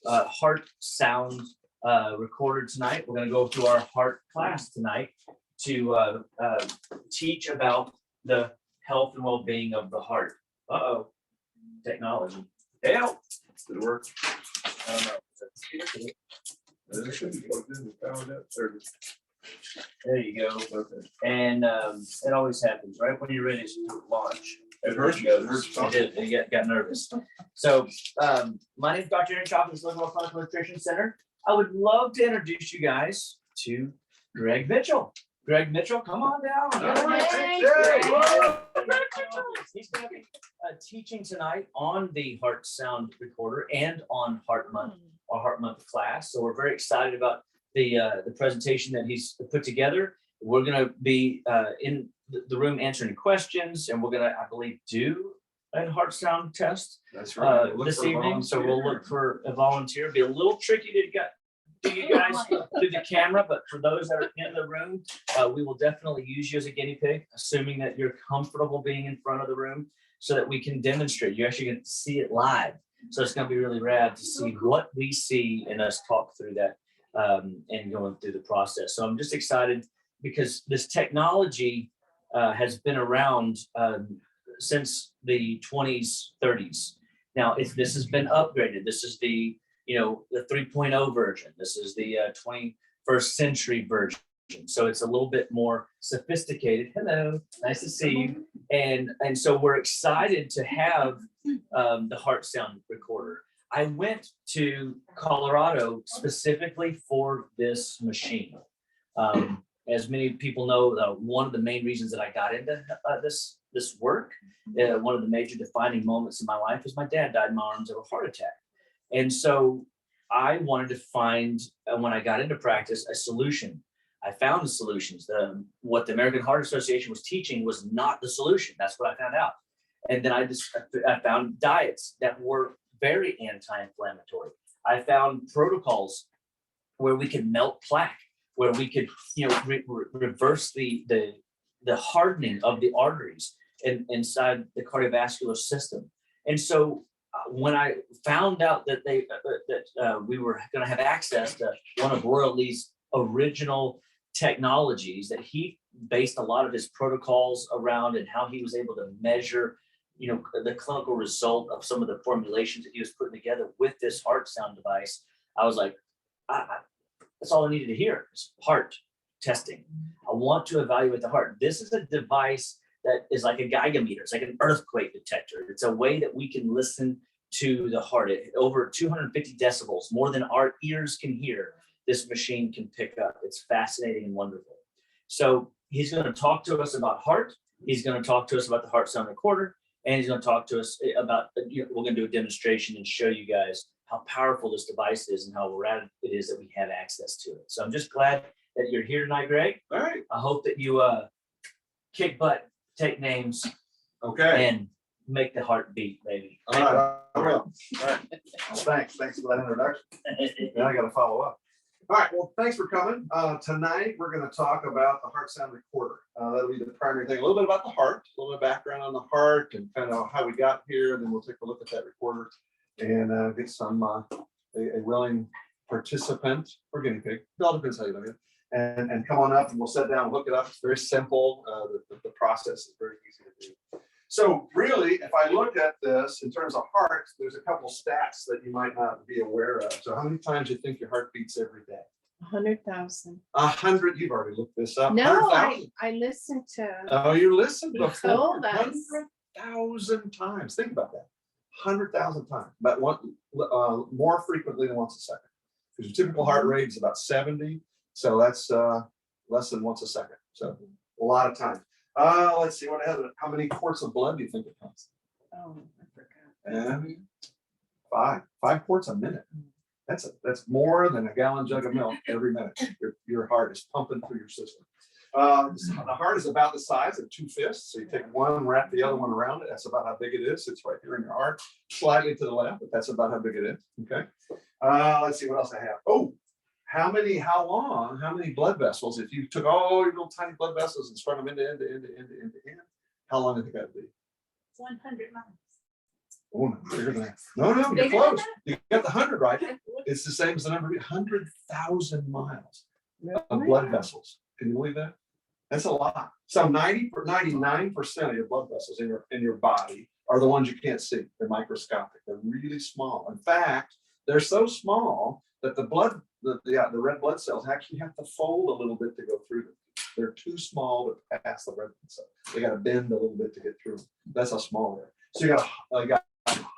heart sound recorder tonight. We're going to go through our heart class tonight to teach about the health and well-being of the heart. Uh-oh, technology. Help. Did it work? I don't know. There you go. And it always happens right when you're ready to launch. It hurts. You got nervous. So my name is Dr. Aaron Chapa, this Cellular Clinical Nutrition Center. I would love to introduce you guys to Greg Mitchell. Greg Mitchell, come on down. He's going to be teaching tonight on the heart sound recorder and on Heart Month, our Heart Month class. So we're very excited about the presentation that he's put together. We're going to be in the room answering questions, and we're going to, I believe, do a heart sound test. That's right. This evening. So we'll look for a volunteer. It'll be a little tricky to get to you guys through the camera, but for those that are in the room, we will definitely use you as a guinea pig, assuming that you're comfortable being in front of the room so that we can demonstrate. You actually get to see it live. So it's going to be really rad to see what we see and us talk through that and going through the process. So I'm just excited because this technology has been around since the 20s, 30s. Now, if this has been upgraded, this is the 3.0 version. This is the 21st century version. So it's a little bit more sophisticated. Hello, nice to see you. And so we're excited to have the heart sound recorder. I went to Colorado specifically for this machine. As many people know, one of the main reasons that I got into this work, one of the major defining moments in my life is my dad died in my arms of a heart attack. And so I wanted to find, when I got into practice, a solution. I found the solutions. What the American Heart Association was teaching was not the solution. That's what I found out. And then I found diets that were very anti-inflammatory. I found protocols where we could melt plaque, where we could reverse the hardening of the arteries inside the cardiovascular system. And so when I found out that we were going to have access to one of Royal Lee's original technologies that he based a lot of his protocols around, and how he was able to measure, the clinical result of some of the formulations that he was putting together with this heart sound device, I was like, that's all I needed to hear is heart testing. I want to evaluate the heart. This is a device that is like a geiger-meter. It's like an earthquake detector. It's a way that we can listen to the heart. Over 250 decibels, more than our ears can hear, this machine can pick up. It's fascinating and wonderful. So he's going to talk to us about heart. He's going to talk to us about the heart sound recorder. And he's going to talk to us about, we're going to do a demonstration and show you guys how powerful this device is and how rad it is that we have access to it. So I'm just glad that you're here tonight, Greg. All right. I hope that you kick butt, take names, Okay. and make the heart beat, baby. All right. I will. All right. Well, thanks for that introduction. Now I got to follow up. All right. Well, thanks for coming. Tonight we're going to talk about the heart sound recorder. That'll be the primary thing. A little bit about the heart, a little bit of background on the heart, and kind of how we got here. And then we'll take a look at that recorder and get some a willing participant or guinea pig. It all depends how you look at it. And come on up, and we'll sit down and look it up. It's very simple. The process is very easy to do. So really, if I look at this in terms of hearts, there's a couple stats that you might not be aware of. So how many times do you think your heart beats every day? 100,000. 100. You've already looked this up. No, I listened to. Oh, you listened before. Told us. 100,000 times. Think about that. 100,000 times, but more frequently than once a second. Because your typical heart rate is about 70. So that's less than once a second. So a lot of time. Let's see what I have. How many quarts of blood do you think it pumps? Oh, I forgot. And 5 quarts a minute. That's more than a gallon jug of milk every minute. Your heart is pumping through your system. The heart is about the size of 2 fists. So you take one, wrap the other one around it. That's about how big it is. It's right here in your heart, slightly to the left, but that's about how big it is. Okay. Let's see what else I have. Oh, how many blood vessels, if you took all your little tiny blood vessels and strung them end to end, how long do you think that'd be? 100 miles. Oh, no, bigger than that. No, you're close. You got the 100 right. It's the same as the number 100,000 miles of Really? blood vessels. Can you believe that? That's a lot. So 99% of your blood vessels in your body are the ones you can't see. They're microscopic. They're really small. In fact, they're so small that the red blood cells actually have to fold a little bit to go through them. They're too small to pass the red blood cell. They got to bend a little bit to get through them. That's how small they are. So you got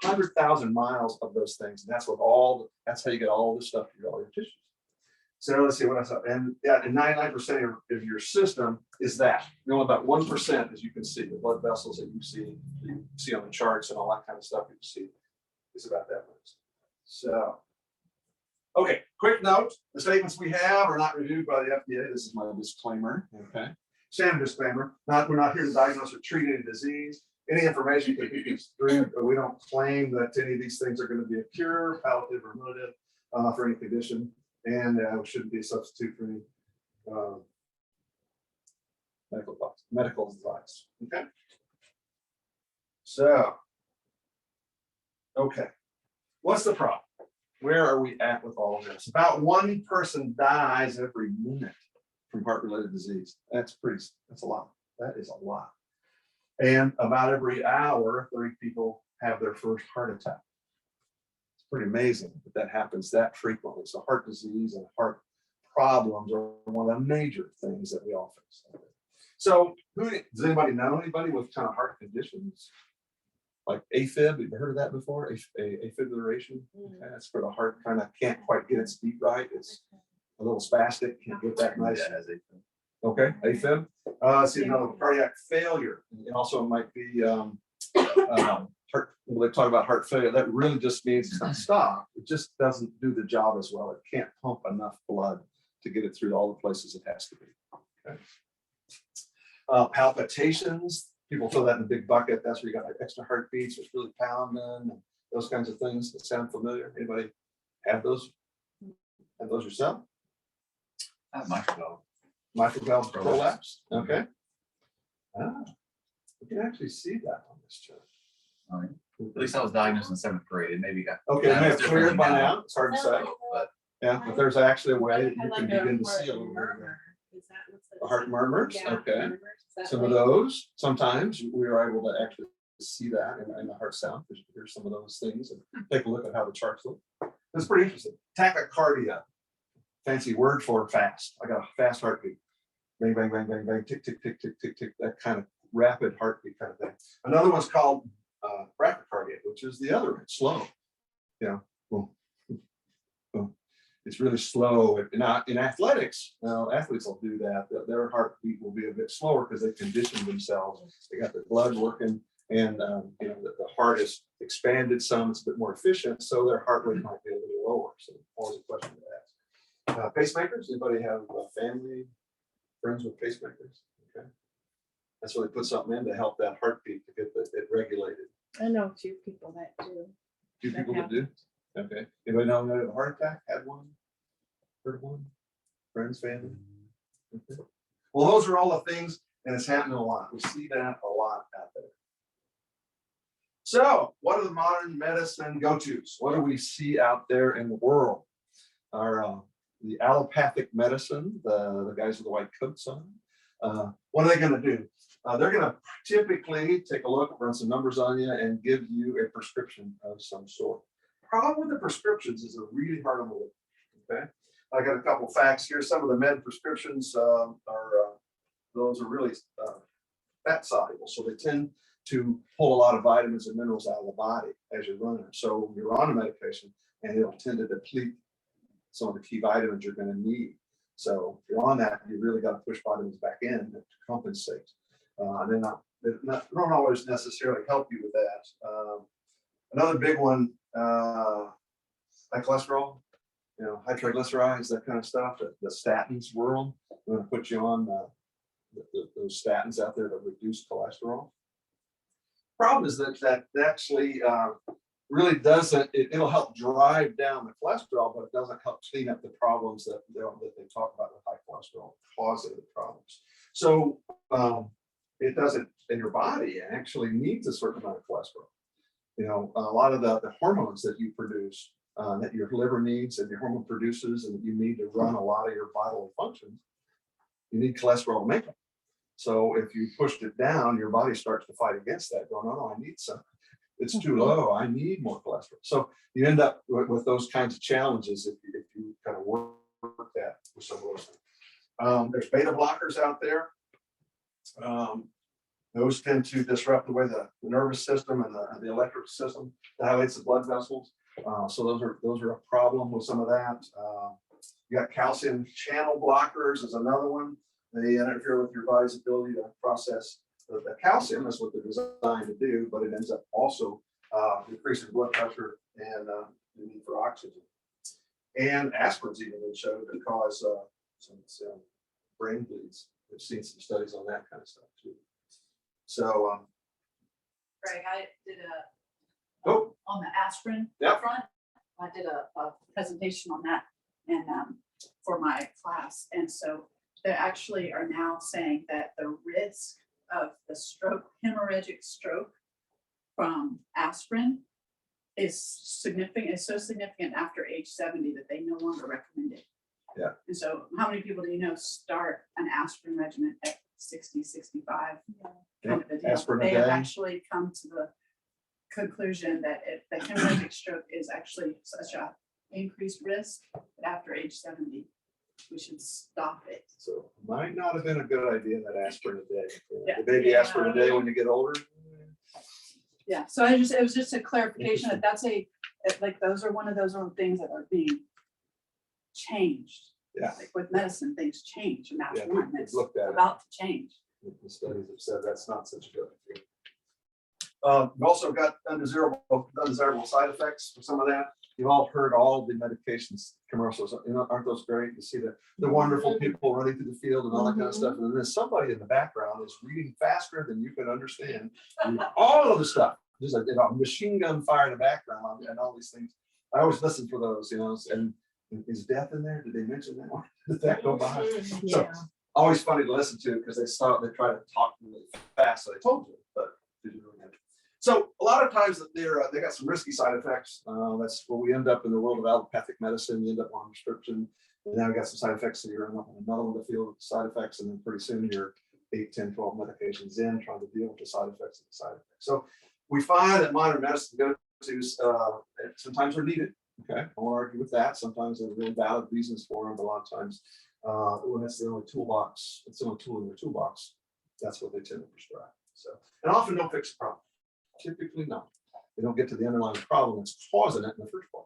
100,000 miles of those things, and that's how you get all this stuff through all your tissues. So let's see what else. And 99% of your system is that. Only about 1%, as you can see, the blood vessels that you see on the charts and all that kind of stuff you see is about that much. So, okay, quick note: the statements we have are not reviewed by the FDA. This is my disclaimer. Okay, standard disclaimer. We're not here to diagnose or treat any disease. Any information can be construed, but we don't claim that any of these things are going to be a cure, palliative, or remittive for any condition. And shouldn't be a substitute for any medical advice. Okay. So, okay, what's the problem? Where are we at with all of this? About one person dies every minute from heart-related disease. That's a lot. That is a lot. And about every hour, 30 people have their first heart attack. Pretty amazing that happens that frequently. So heart disease and problems are one of the major things that we all face. So does anybody know anybody with kind of heart conditions? Like AFib, have you heard of that before? Afibrillation. Okay, that's where the heart kind of can't quite get its beat right. It's a little spastic, can't get that nice. Okay, AFib. See, cardiac failure. And also it might be heart, when they talk about heart failure, that really just means it's not stopped. It just doesn't do the job as well. It can't pump enough blood to get it through all the places it has to be. Okay. Palpitations. People throw that in a big bucket. That's where you got like extra heartbeats, it's really pounding, and those kinds of things that sound familiar. Anybody have those? Have those yourself? Mitral valve prolapse. Okay. You can actually see that on this chart. At least I was diagnosed in 7th grade, and maybe got. Okay, it may have cleared by now. It's hard to say, But but there's actually a way that you can begin to see a little bit of the heart murmurs. Okay, some of those. Sometimes we are able to actually see that in the heart sound. Here's some of those things, and take a look at how the charts look. That's pretty interesting. Tachycardia, fancy word for fast. I got a fast heartbeat. Bang, bang, bang, bang, bang, tick, tick, tick, tick, tick, tick. That kind of rapid heartbeat kind of thing. Another one's called bradycardia, which is the other one, slow. Boom, boom, boom. It's really slow. Now in athletics, athletes will do that. Their heartbeat will be a bit slower because they conditioned themselves. They got their blood working, and the heart is expanded some. It's a bit more efficient, so their heart rate might be a little lower. So always a question to ask. Pacemakers. Anybody have family, friends with pacemakers? Okay. That's where they put something in to help that heartbeat to get it regulated. I know a few people that do. Few people that do. Okay. Anybody know that had a heart attack? Had one? Heard of one? Friends, family? Okay. Well, those are all the things, and it's happening a lot. We see that a lot out there. So, what are the modern medicine go-tos? What do we see out there in the world? The allopathic medicine, the guys with the white coats on. What are they going to do? They're going to typically take a look, run some numbers on you, and give you a prescription of some sort. Problem with the prescriptions is they're really hard on the liver. Okay, I got a couple of facts here. Some of the med prescriptions are really fat soluble, so they tend to pull a lot of vitamins and minerals out of the body as you're running. So you're on a medication, and it'll tend to deplete some of the key vitamins you're going to need. So if you're on that, you really got to push vitamins back in to compensate. They don't always necessarily help you with that. Another big one, high cholesterol, high triglycerides, that kind of stuff. The statins world, we're going to put you on those statins out there that reduce cholesterol. Problem is that actually really doesn't. It'll help drive down the cholesterol, but it doesn't help clean up the problems that they talk about with high cholesterol causing the problems. So it doesn't, in your body actually needs a certain amount of cholesterol. A lot of the hormones that you produce that your liver needs and your hormone produces, and you need to run a lot of your bodily functions, you need cholesterol to make them. So if you pushed it down, your body starts to fight against that, going, oh, no, I need some. It's too low. I need more cholesterol. So you end up with those kinds of challenges if you kind of work that with some of those things. There's beta blockers out there. Those tend to disrupt the way the nervous system and the electric system dilates the blood vessels. So those are a problem with some of that. You got calcium channel blockers is another one. They interfere with your body's ability to process the calcium. That's what they're designed to do, but it ends up also increasing blood pressure and the need for oxygen. And aspirin's even been shown to cause some brain bleeds. We've seen some studies on that kind of stuff too. So, Greg, I did oh, on the aspirin Yep. front, I did a presentation on that and for my class. And so they actually are now saying that the risk of the stroke, hemorrhagic stroke from aspirin is significant, is so significant after age 70 that they no longer recommend it. Yeah. And so how many people do you know start an aspirin regimen at 60, 65? Kind of a deal. aspirin a They have day. actually come to the conclusion that the hemorrhagic stroke is actually such a increased risk that after age 70, we should stop it. So might not have been a good idea, that aspirin a day. Yeah. The baby Yeah. aspirin a day when you get older. Yeah, so it was just a clarification that like those are one of those things that are being changed. Yeah. Like with medicine, things change, and that's Yeah, one we've that's looked at it. about to change. The studies have said that's not such a good idea. We've also got undesirable side effects for some of that. You've all heard all the medications commercials. Aren't those great? You see the wonderful people running through the field and all that kind of stuff. And then there's somebody in the background is reading faster than you can understand. And all of the stuff, just a machine gun fire in the background and all these things. I always listen for those, and is death in there? Did they mention that one? Did that go by? So, always funny to listen to because they try to talk really fast. So they told you, but did you really have it? So a lot of times that they got some risky side effects. That's where we end up in the world of allopathic medicine. You end up on prescription, and now we got some side effects. So you're up on another one to feel with the side effects, and then pretty soon you're 8, 10, 12 medications in trying to deal with the side effects of the side effects. So we find that modern medicine go-tos sometimes are needed. Okay, I won't argue with that. Sometimes there are really valid reasons for them, but a lot of times when it's the only toolbox, it's the only tool in their toolbox, that's what they tend to prescribe. So, and often don't fix the problem. Typically not. They don't get to the underlying problem that's causing it in the first place.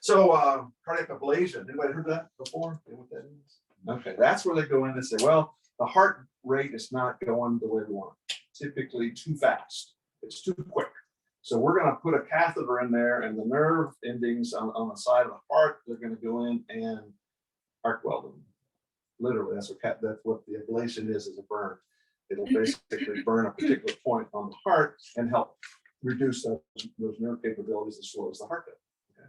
So cardiac ablation, anybody heard that before? You know what that is? Okay, that's where they go in and say, well, the heart rate is not going the way we want. Typically too fast. It's too quick. So we're going to put a catheter in there, and the nerve endings on the side of the heart, they're going to go in and arc weld them. Literally, that's what the ablation is a burn. It'll basically burn a particular point on the heart and help reduce those nerve capabilities as slow as the heart does. Okay.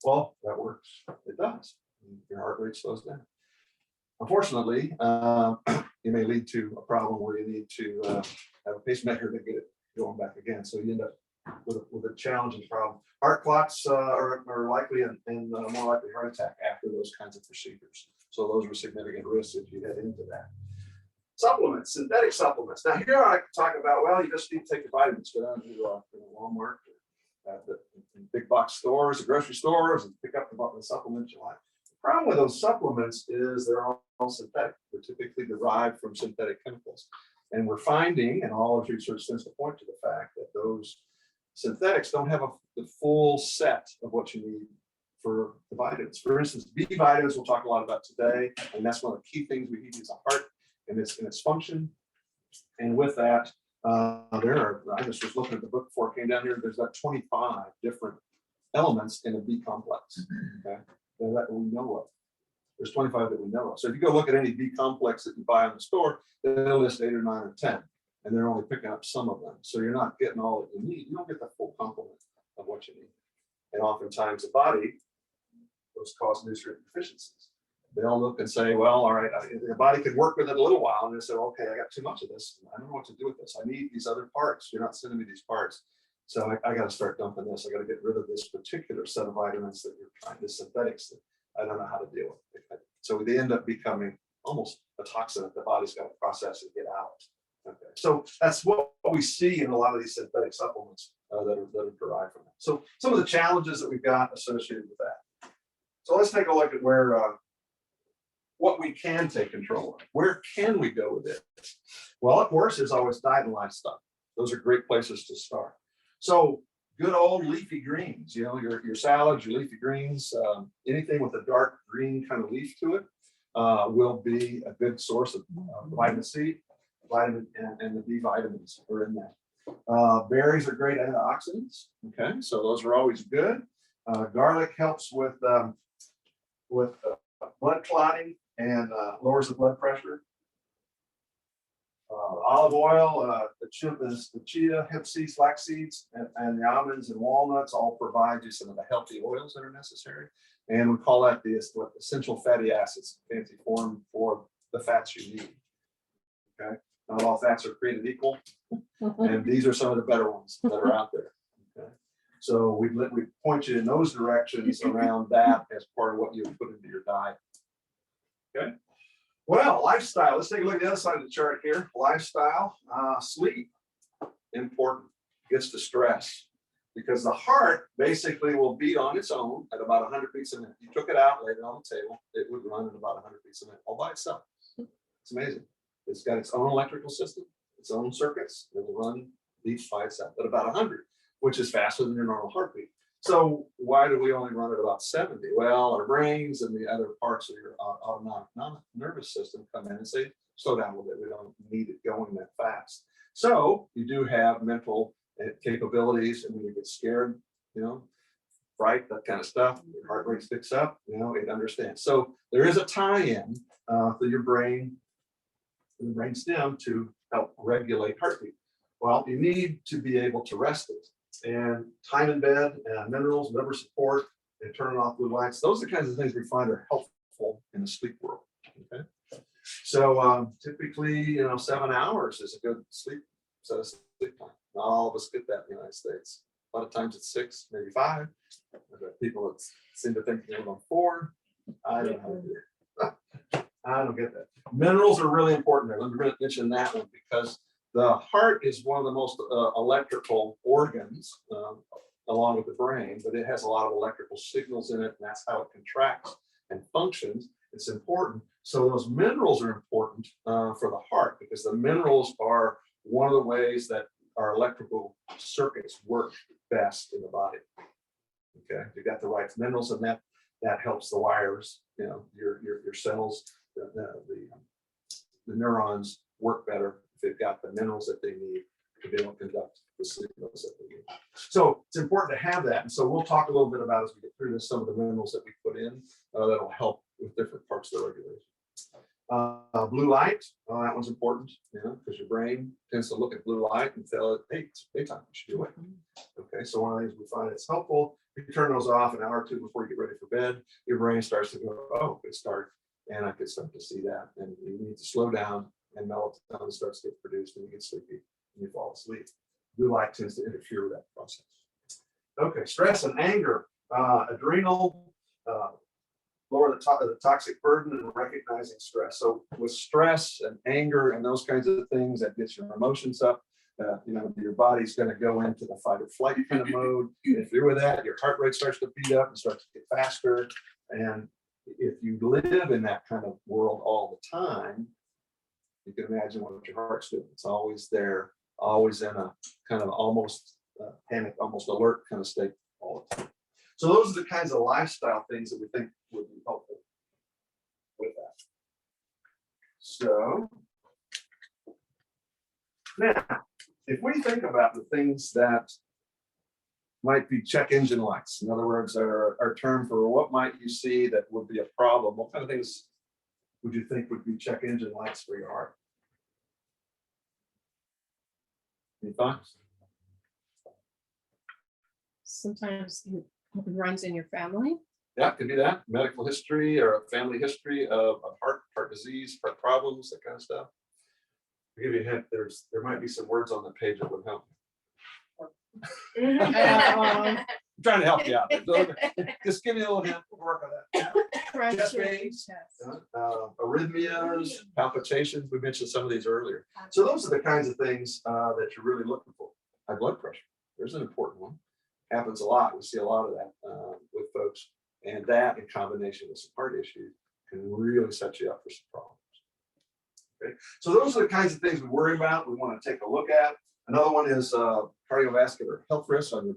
Well, that works. It does. Your heart rate slows down. Unfortunately, it may lead to a problem where you need to have a pacemaker to get it going back again. So you end up with a challenging problem. Heart clots are likely and more likely heart attack after those kinds of procedures. So those are significant risks if you head into that. Supplements, synthetic supplements. Now here I talk about, well, you just need to take the vitamins. Go down to Walmart, the big box stores, the grocery stores, and pick up the supplements you like. The problem with those supplements is they're all synthetic. They're typically derived from synthetic chemicals. And we're finding, and all of research tends to point to the fact that those synthetics don't have the full set of what you need for the vitamins. For instance, B vitamins we'll talk a lot about today, and that's one of the key things we need is the heart and its function. And with that, I just was looking at the book before I came down here. There's about 25 different elements in a B complex. Okay, that we know of. There's 25 that we know of. So if you go look at any B complex that you buy in the store, they'll list 8 or 9 or 10, and they're only picking up some of them. So you're not getting all that you need. You don't get the full complement of what you need. And oftentimes the body, those cause nutrient deficiencies. They'll look and say, well, all right, the body could work with it a little while, and they say, okay, I got too much of this. I don't know what to do with this. I need these other parts. You're not sending me these parts. So I got to start dumping this. I got to get rid of this particular set of vitamins that you're trying, the synthetics that I don't know how to deal with. So they end up becoming almost a toxin that the body's got to process and get out. Okay, so that's what we see in a lot of these synthetic supplements that are derived from it. So some of the challenges that we've got associated with that. So let's take a look at where what we can take control of. Where can we go with it? Well, of course, there's always diet and lifestyle. Those are great places to start. So good old leafy greens, you know, your salads, your leafy greens, anything with a dark green kind of leaf to it will be a good source of vitamin C, vitamin and the B vitamins are in that. Berries are great antioxidants. Okay, so those are always good. Garlic helps with blood clotting and lowers the blood pressure. Olive oil, the chia, hemp seeds, flax seeds, and the almonds and walnuts all provide you some of the healthy oils that are necessary. And we call that the essential fatty acids, fancy form for the fats you need. Okay, not all fats are created equal, and these are some of the better ones that are out there. Okay, so we point you in those directions around that as part of what you put into your diet. Okay. Well, lifestyle. Let's take a look at the other side of the chart here. Lifestyle, sleep, important. Gets to stress because the heart basically will beat on its own at about 100 beats a minute. You took it out, laid it on the table, it would run at about 100 beats a minute all by itself. It's amazing. It's got its own electrical system, its own circuits. It will run beats by itself at about 100, which is faster than your normal heartbeat. So why do we only run at about 70? Well, our brains and the other parts of your autonomic nervous system come in and say, slow down a little bit. We don't need it going that fast. So you do have mental capabilities, and when you get scared, you know, fright, that kind of stuff, your heart rate sticks up, you know, it understands. So there is a tie-in for your brain, the brain stem to help regulate heartbeat. Well, you need to be able to rest it. And time in bed, minerals, liver support, and turning off blue lights. Those are the kinds of things we find are helpful in the sleep world. Okay, so typically, 7 hours is a good sleep set of sleep time. Not all of us get that in the United States. A lot of times it's 6, maybe 5. I've got people that seem to think they're on 4. I don't know how to do it. I don't get that. Minerals are really important there. Let me mention that one because the heart is one of the most electrical organs, along with the brain, but it has a lot of electrical signals in it, and that's how it contracts and functions. It's important. So those minerals are important for the heart because the minerals are one of the ways that our electrical circuits work best in the body. Okay, you've got the right minerals, and that helps the wires, your cells, the neurons work better if they've got the minerals that they need to be able to conduct the signals that they need. So it's important to have that. And so we'll talk a little bit about as we get through this, some of the minerals that we put in that'll help with different parts of the regulation. Blue light, that one's important, because your brain tends to look at blue light and tell it, hey, it's daytime, you should be awake. Okay, so one of the things we find it's helpful, if you turn those off an hour or two before you get ready for bed, your brain starts to go, oh, it's dark, and I could start to see that. And you need to slow down, and melatonin starts to get produced, and you get sleepy, and you fall asleep. Blue light tends to interfere with that process. Okay, stress and anger, adrenal, lower the toxic burden and recognizing stress. So with stress and anger and those kinds of things, that gets your emotions up. Your body's going to go into the fight or flight kind of mode. If you're with that, your heart rate starts to beat up and starts to get faster. And if you live in that kind of world all the time, you can imagine what your heart's doing. It's always there, always in a kind of almost panic, almost alert kind of state all the time. So those are the kinds of lifestyle things that we think would be helpful with that. So now, if we think about the things that might be check engine lights, in other words, our term for what might you see that would be a problem, what kind of things would you think would be check engine lights for your heart? Any thoughts? Sometimes it runs in your family. Yeah, it could be that. Medical history or a family history of heart disease, heart problems, that kind of stuff. I'll give you a hint. There might be some words on the page that would help. I'm trying to help you out. Just give me a little hint, we'll work on that. Chest Pressure, pains. yes. Arrhythmias, palpitations, we mentioned some of these earlier. So those are the kinds of things that you're really looking for. High blood pressure, there's an important one. Happens a lot, we see a lot of that with folks. And that in combination with some heart issues can really set you up for some problems. Okay, so those are the kinds of things we worry about, we want to take a look at. Another one is cardiovascular health risks on your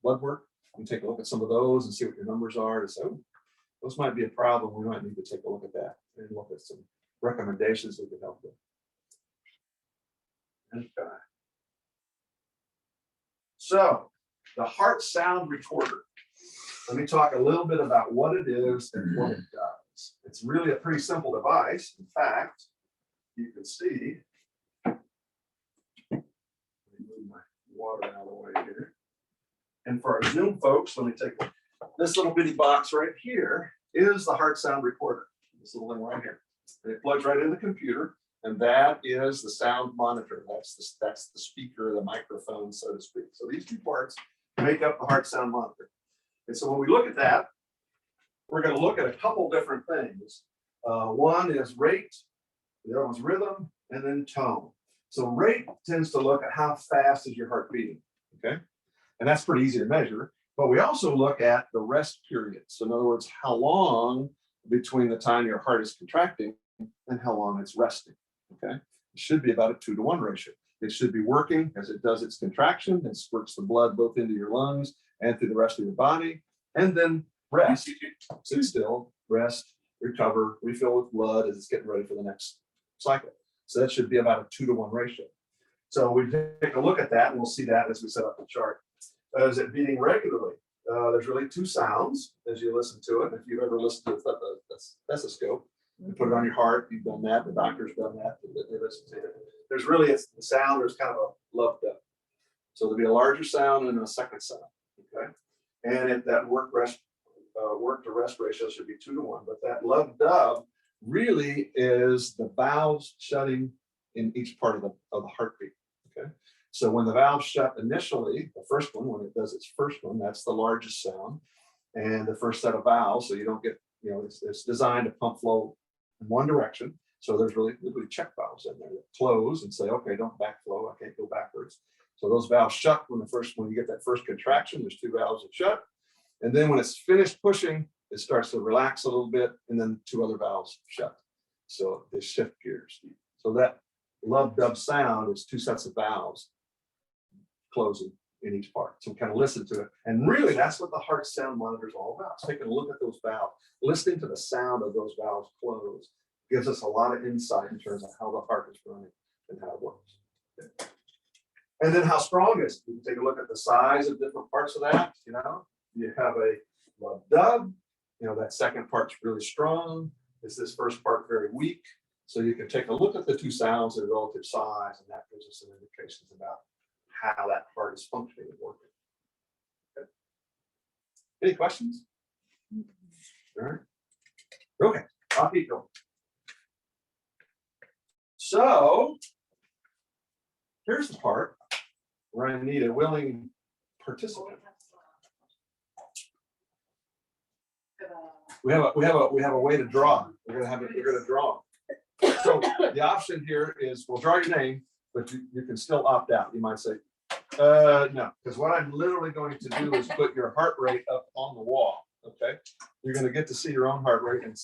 blood work. You can take a look at some of those and see what your numbers are to say, oh, those might be a problem. We might need to take a look at that and look at some recommendations we can help with. Okay. So the heart sound recorder. Let me talk a little bit about what it is and what it does. It's really a pretty simple device. In fact, you can see, let me move my water out of the way here. And for our Zoom folks, let me take this little bitty box right here is the heart sound recorder. This little thing right here. And it plugs right in the computer, and that is the sound monitor. That's the speaker, the microphone, so to speak. So these two parts make up the heart sound monitor. And so when we look at that, we're going to look at a couple different things. One is rate, the other one's rhythm, and then tone. So rate tends to look at how fast is your heart beating, okay? And that's pretty easy to measure. But we also look at the rest period. So in other words, how long between the time your heart is contracting and how long it's resting, okay? It should be about a 2-to-1 ratio. It should be working as it does its contraction and squirts the blood both into your lungs and through the rest of your body, and then rest, sit still, rest, recover, refill with blood as it's getting ready for the next cycle. So that should be about a 2-to-1 ratio. So we take a look at that, and we'll see that as we set up the chart. Is it beating regularly? There's really two sounds as you listen to it. If you've ever listened to a stethoscope, you put it on your heart, you've done that, the doctor's done that, they listen to it. There's really, it's the sound, there's kind of a love dub. So there'll be a larger sound and a second sound, okay? And if that work to rest ratio should be 2-to-1, but that love dub really is the valves shutting in each part of the heartbeat, okay? So when the valves shut initially, the first one, when it does its first one, that's the largest sound. And the first set of valves, so you don't get, it's designed to pump flow in one direction. So there's really check valves in there that close and say, okay, don't backflow, I can't go backwards. So those valves shut when you get that first contraction, there's two valves that shut. And then when it's finished pushing, it starts to relax a little bit, and then two other valves shut. So they shift gears. So that love dub sound is two sets of valves closing in each part. So we kind of listen to it. And really that's what the heart sound monitor is all about. It's taking a look at those valves, listening to the sound of those valves close gives us a lot of insight in terms of how the heart is running and how it works. Okay. And then how strong is it? You can take a look at the size of different parts of that. You have a love dub, that second part's really strong. Is this first part very weak? So you can take a look at the two sounds at relative size, and that gives us some indications about how that part is functioning and working. Okay. Any questions? All right. Okay, I'll keep going. So here's the part where I need a willing participant. We have a way to draw. We're gonna draw. So the option here is we'll draw your name, but you can still opt out. You might say, no, because what I'm literally going to do is put your heart rate up on the wall. Okay, you're going to get to see your own heart rate and